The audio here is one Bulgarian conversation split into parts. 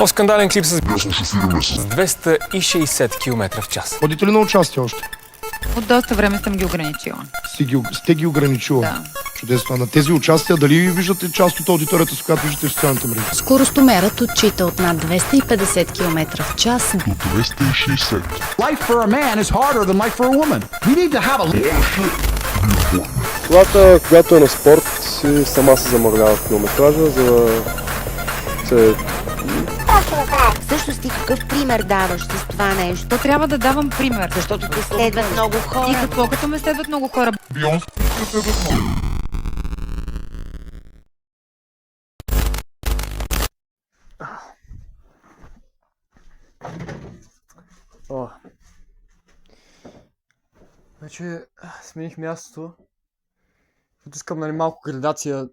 Нов скандален клип с 260 км в час. Ходите ли на участие още? От доста време съм ги ограничила. Сте ги ограничила? Да. Чудесно. А на тези участия дали виждате част от аудиторията, с която виждате в социалните мрежи? Скоростомерът отчита от над 250 км в час до 260. Life for a man is harder than life for a woman. You need to have a... Колата, която е на спорт, сама се замърлява в километража, за да се... Всъщност ти какъв пример даваш с това нещо? То трябва да давам пример. Защото те следват много И хора. какво като ме следват много хора? Вече смених мястото. Защото искам, нали, малко градация.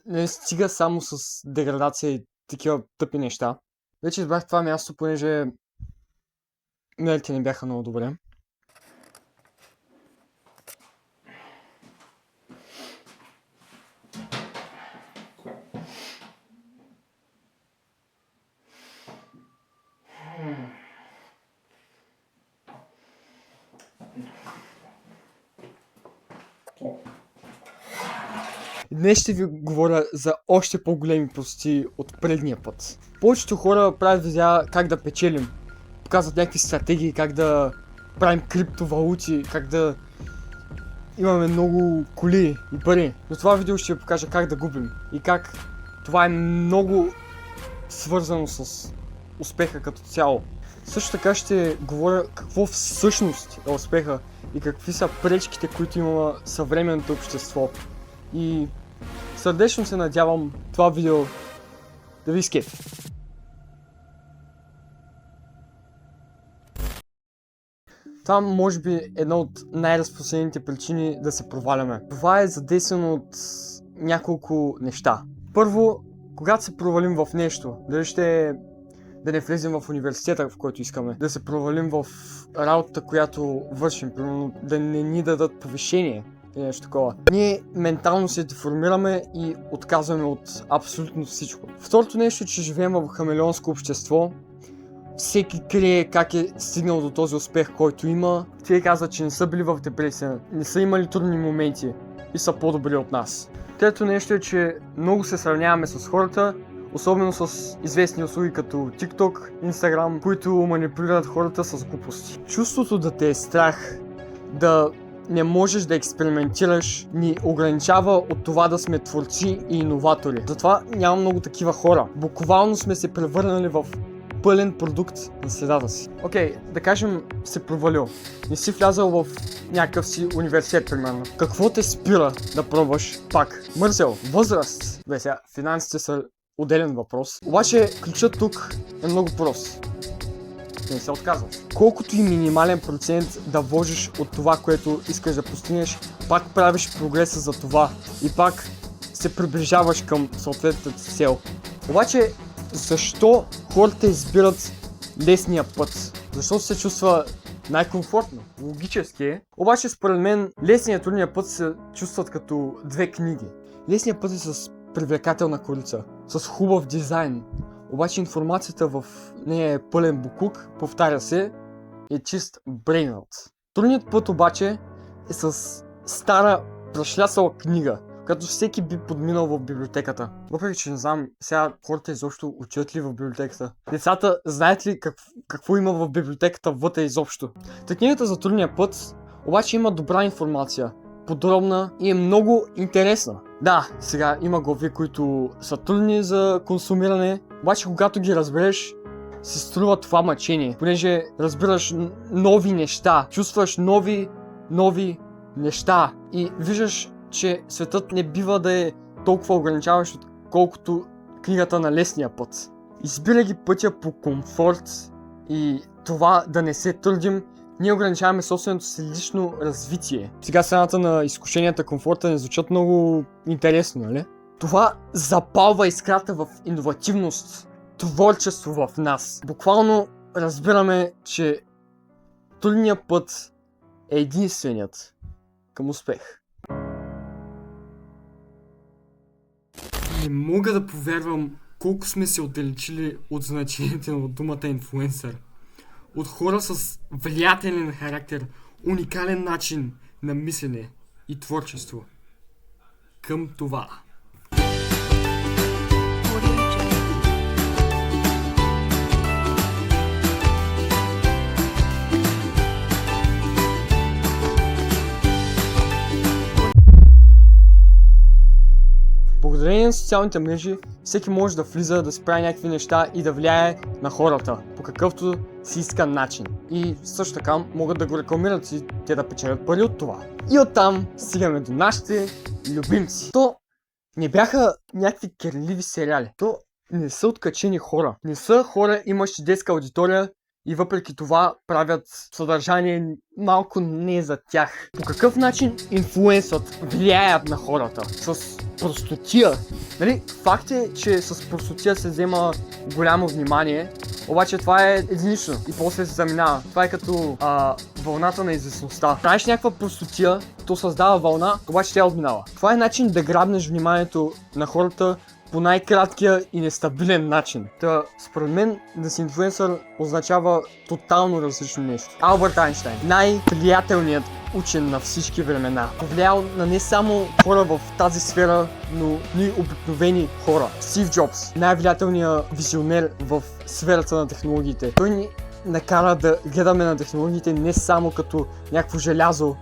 Не стига само с деградация и такива тъпи неща. Вече избрах това място, понеже миналите не бяха много добре. Днес ще ви говоря за още по-големи прости от предния път. Повечето хора правят видеа как да печелим. Показват някакви стратегии, как да правим криптовалути, как да имаме много коли и пари. Но това видео ще ви покажа как да губим и как това е много свързано с успеха като цяло. Също така ще говоря какво всъщност е успеха и какви са пречките, които има съвременното общество. И сърдечно се надявам това видео да ви изкефи. Това може би е една от най-разпространените причини да се проваляме. Това е задействано от няколко неща. Първо, когато се провалим в нещо, дали ще е да не влезем в университета, в който искаме, да се провалим в работата, която вършим, примерно да не ни дадат повишение и нещо такова. Ние ментално се деформираме и отказваме от абсолютно всичко. Второто нещо е, че живеем в хамелеонско общество. Всеки крие как е стигнал до този успех, който има. Те казват, че не са били в депресия, не са имали трудни моменти и са по-добри от нас. Трето нещо е, че много се сравняваме с хората, особено с известни услуги като TikTok, Instagram, които манипулират хората с глупости. Чувството да те е страх, да не можеш да експериментираш, ни ограничава от това да сме творци и иноватори. Затова няма много такива хора. Буквално сме се превърнали в пълен продукт на средата си. Окей, да кажем се провалил. Не си влязал в някакъв си университет, примерно. Какво те спира да пробваш пак? Мързел, възраст. Бе, сега, финансите са отделен въпрос. Обаче ключът тук е много прост. Не се отказваш. Колкото и минимален процент да вложиш от това, което искаш да постигнеш, пак правиш прогреса за това и пак се приближаваш към съответната цел. Обаче, защо хората избират лесния път? Защо се чувства най-комфортно? Логически е. Обаче, според мен, лесният и трудният път се чувстват като две книги. Лесният път е с привлекателна корица, с хубав дизайн. Обаче информацията в нея е пълен буклук, повтаря се, е чист брейнът. Трудният път обаче е с стара, прашлясала книга, която всеки би подминал в библиотеката. Въпреки че не знам, сега хората изобщо учат ли в библиотеката. Децата знаят ли какво има в библиотеката вътре изобщо. Та книгата за трудния път обаче има добра информация, подробна и е много интересна. Да, сега има глави, които са трудни за консумиране, обаче когато ги разбереш, се струва това мъчение, понеже разбираш нови неща, чувстваш нови неща и виждаш, че светът не бива да е толкова ограничаващ, колкото книгата на лесния път. Избирай ги пътя по комфорт и това да не се трудим, ние ограничаваме собственото си лично развитие. Сега сцената на изкушенията, комфорта не звучат много интересно, нали? Това запалва искрата в иновативност, творчество в нас. Буквално разбираме, че трудният път е единственият към успех. Не мога да повярвам колко сме се отдалечили от значението на думата инфлуенсър. От хора с влиятелен характер, уникален начин на мислене и творчество. Към това. Благодарение на социалните мрежи, всеки може да влиза, да си прави някакви неща и да влияе на хората по какъвто си иска начин. И също така могат да го рекламират и те да печелят пари от това. И оттам стигаме до нашите любимци. То не бяха някакви керливи сериали. То не са откачени хора. Не са хора, имащи детска аудитория и въпреки това правят съдържание малко не за тях. По какъв начин инфлуенсът влияят на хората? С простотия. Нали, факт е, че с простотия се взема голямо внимание, обаче това е единично и после се заминава. Това е като вълната на известността. Правиш някаква простотия, то създава вълна, обаче тя отминава. Това е начин да грабнеш вниманието на хората по най-краткия и нестабилен начин. Та, според мен, да си инфлуенсър означава тотално различно нещо. Албърт Айнщайн, най-влиятелният учен на всички времена. Повлиял на не само хора в тази сфера, но и обикновени хора. Стив Джобс, най-влиятелният визионер в сферата на технологиите. Той ни накара да гледаме на технологиите не само като някакво желязо,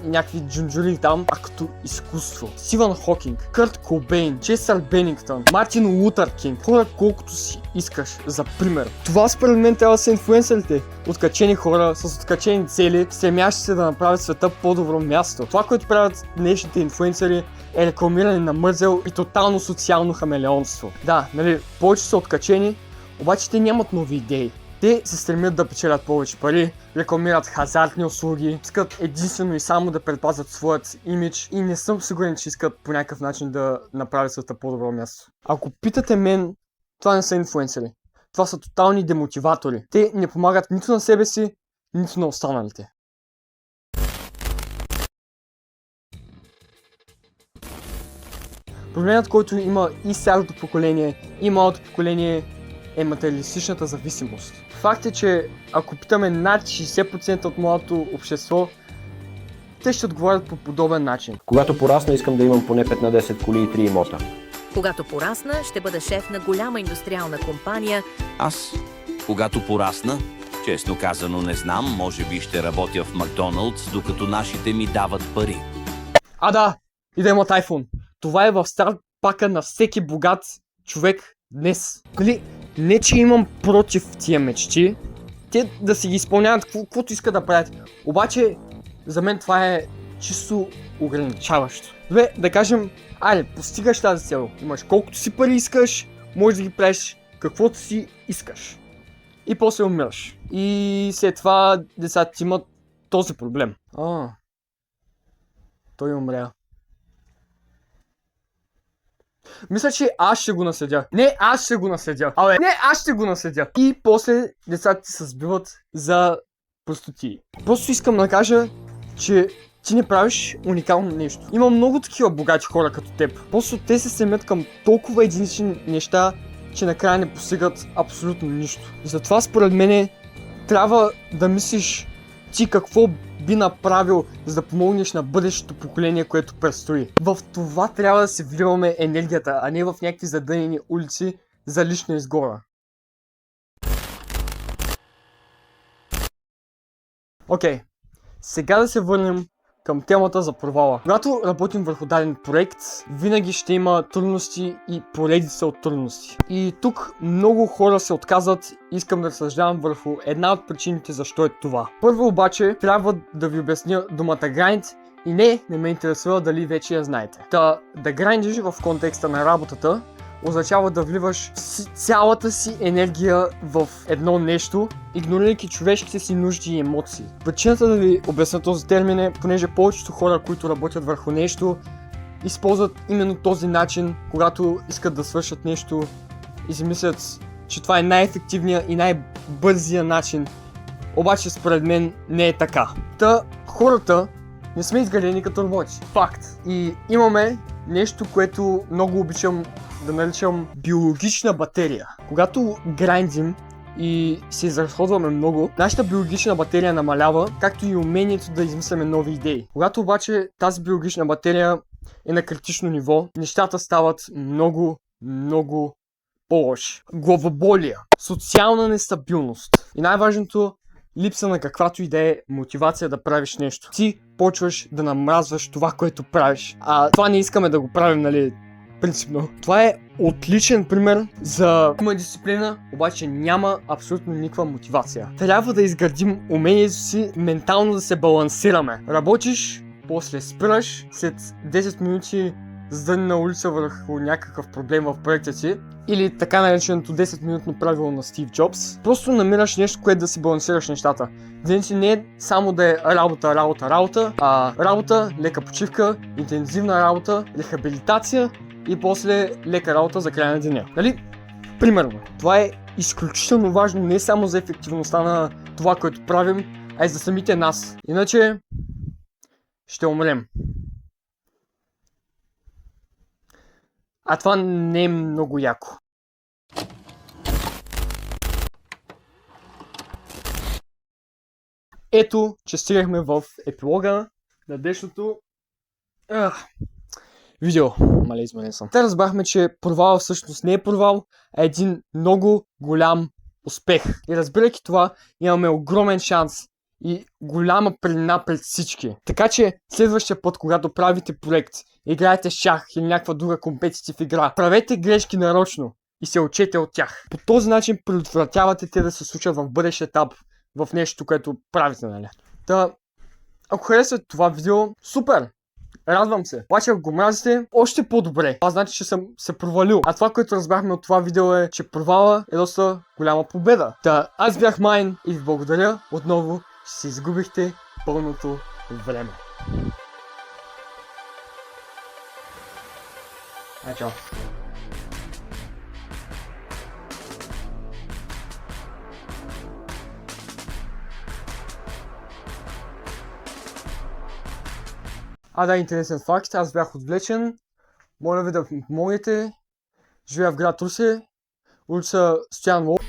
някакви джунджули там, а като изкуство. Стивън Хокинг, Кърт Кобейн, Честър Бенингтън, Мартин Лутър Кинг, хора колкото си искаш, за пример. Това според мен трябва да са инфлуенсърите. Откачени хора с откачени цели, стремящи се да направят света по-добро място. Това, което правят днешните инфлуенсъри, е рекламиране на мързел и тотално социално хамелеонство. Да, нали, повече са откачени, обаче те нямат нови идеи. Те се стремят да печелят повече пари, рекламират хазартни услуги, искат единствено и само да предпазят своят имидж и не съм сигурен, че искат по някакъв начин да направят света по-добро място. Ако питате мен, това не са инфлуенсъри. Това са тотални демотиватори. Те не помагат нито на себе си, нито на останалите. Проблемът, който има и старото поколение, и малото поколение, е материалистичната зависимост. Факт е, че ако питаме над 60% от младото общество, те ще отговорят по подобен начин. Когато порасна, искам да имам поне 5 на 10 коли и 3 имота. Когато порасна, ще бъда шеф на голяма индустриална компания. Аз, когато порасна, честно казано не знам, може би ще работя в Макдоналдс, докато нашите ми дават пари. А да, и да имат iPhone. Това е в старт пака на всеки богат човек днес. Нали? Не, че имам против тия мечти, те да си ги изпълняват каквото искат да правят. Обаче, за мен това е чисто ограничаващо. Добре, да кажем, айде, постигаш тази цел. Имаш колкото си пари искаш, можеш да ги правиш каквото си искаш. И после умираш. И след това децата ти имат този проблем. Той умря. Мисля, че аз ще го наследя. Не, аз ще го наследя. Не, аз ще го наследя. И после децата ти се сбиват за простотии. Просто искам да кажа, че ти не правиш уникално нещо. Има много такива богати хора като теб. Просто те се стремят към толкова единични неща, че накрая не постигат абсолютно нищо. И затова според мен трябва да мислиш ти какво би направил, за да помогнеш на бъдещето поколение, което предстои. В това трябва да си вливаме енергията, а не в някакви задънени улици за лична изгода. Окей, сега да се върнем към темата за провала. Когато работим върху даден проект, винаги ще има трудности и поредица от трудности. И тук много хора се отказват и искам да разсъждавам върху една от причините защо е това. Първо обаче трябва да ви обясня думата grind и не ме интересува дали вече я знаете. Да грайндиш в контекста на работата означава да вливаш цялата си енергия в едно нещо, игнорирайки човешките си нужди и емоции. Причината да ви обясня този термин е, понеже повечето хора, които работят върху нещо, използват именно този начин, когато искат да свършат нещо и си мислят, че това е най-ефективният и най-бързия начин. Обаче според мен не е така. Хората не сме изградени като роботи. Факт. И имаме нещо, което много обичам да наричам биологична батерия. Когато грайндим и се изразходваме много, нашата биологична батерия намалява, както и умението да измисляме нови идеи. Когато обаче тази биологична батерия е на критично ниво, нещата стават много по-лоши. Главоболия, социална нестабилност и най-важното, липса на каквато и да е мотивация да правиш нещо. Ти почваш да намразваш това, което правиш. А това не искаме да го правим, нали, принципно. Това е отличен пример за има дисциплина, обаче няма абсолютно никаква мотивация. Трябва да изградим умението си ментално да се балансираме. Работиш, после спираш, след 10 минути задъни на улица върху някакъв проблем в проекта си, или така нареченото 10-минутно правило на Стив Джобс. Просто намираш нещо, което да си балансираш нещата. Денси не е само да е работа, а работа, лека почивка, интензивна работа, рехабилитация и после лека работа за края на деня. Нали? Примерно, това е изключително важно не само за ефективността на това, което правим, а и за самите нас. Иначе ще умрем. А това не е много яко. Ето, че стигнахме в епилога на днешното видео. Мале, изменен съм. Те разбрахме, че провал всъщност не е провал, а един много голям успех. И разбирайки това, имаме огромен шанс и голяма преднина пред всички. Така че следващия път, когато правите проект, играете шах или някаква друга компетитив игра, правете грешки нарочно и се учете от тях. По този начин предотвратявате те да се случат в бъдещ етап в нещо, което правите, нали? Та, ако харесвате това видео, супер! Радвам се. Обаче ако го мразите, още по-добре. Това значи, че съм се провалил. А това, което разбрахме от това видео е, че провала е доста голяма победа. Та, аз бях Майн и ви благодаря отново, че си изгубихте пълното време. Чао. Да, интересен факт, аз бях отвлечен. Моля ви да ми помогнете. Живея в град Русе, улица Стоян Волов.